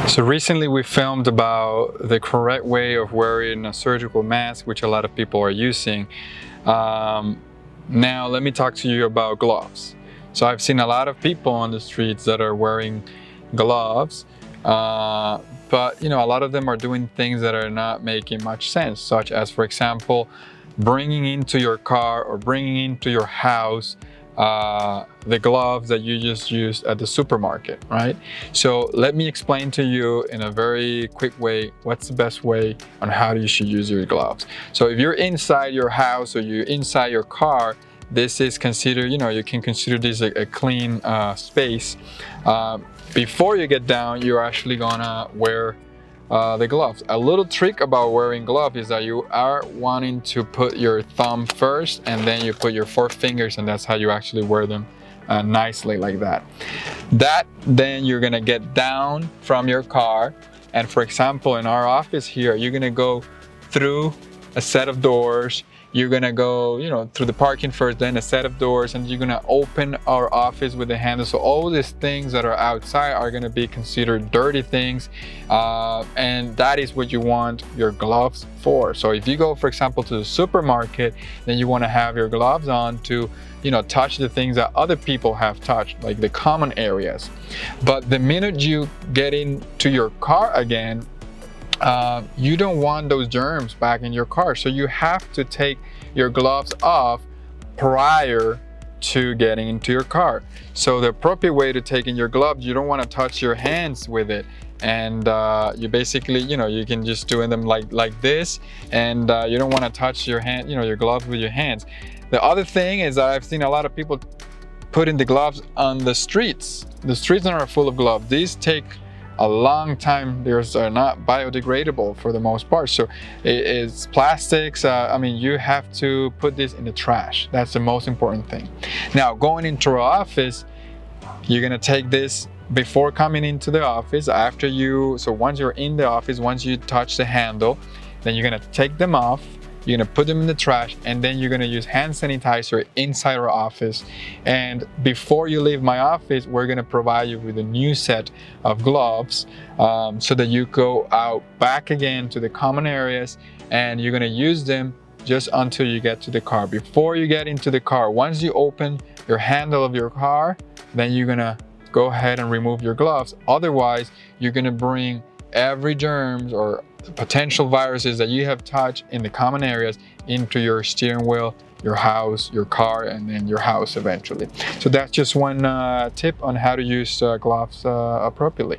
So recently we filmed about the correct way of wearing a surgical mask, which a lot of people are using. Now let me talk to you about gloves. So I've seen a lot of people on the streets that are wearing gloves, but a lot of them are doing things that are not making much sense, such as, for example, bringing into your car or bringing into your house the gloves that you just used at the supermarket, right? So let me explain to you in a very quick way what's the best way on how you should use your gloves. So if you're inside your house or you're inside your car, this is considered, you can consider this a clean space. Before you get down, you're actually gonna wear the gloves. A little trick about wearing gloves is that you are wanting to put your thumb first and then you put your 4 fingers, and that's how you actually wear them nicely like that. Then you're gonna get down from your car, and for example in our office here, you're gonna go through a set of doors. You're gonna go, through the parking first, then a set of doors, and you're gonna open our office with the handle. So all these things that are outside are gonna be considered dirty things, and that is what you want your gloves for. So if you go, for example, to the supermarket, then you wanna have your gloves on to, touch the things that other people have touched, like the common areas. But the minute you get into your car again, you don't want those germs back in your car. So you have to take your gloves off prior to getting into your car. So the appropriate way to take in your gloves, you don't want to touch your hands with it. And you basically, you can just do them like this, and you don't want to touch your hand, your gloves with your hands. The other thing is that I've seen a lot of people putting the gloves on the streets. The streets are full of gloves. These take a long time. They're not biodegradable for the most part, so it's plastics. You have to put this in the trash. That's the most important thing. Now, going into our office, you're gonna take this before coming into the office. So once you're in the office, once you touch the handle, then you're gonna take them off. You're gonna put them in the trash, and then you're gonna use hand sanitizer inside our office. And before you leave my office, we're gonna provide you with a new set of gloves, so that you go out back again to the common areas, and you're gonna use them just until you get to the car. Before you get into the car, once you open your handle of your car, then you're gonna go ahead and remove your gloves. Otherwise, you're gonna bring every germs or potential viruses that you have touched in the common areas into your steering wheel, your house, your car, and then your house eventually. So that's just one tip on how to use gloves appropriately.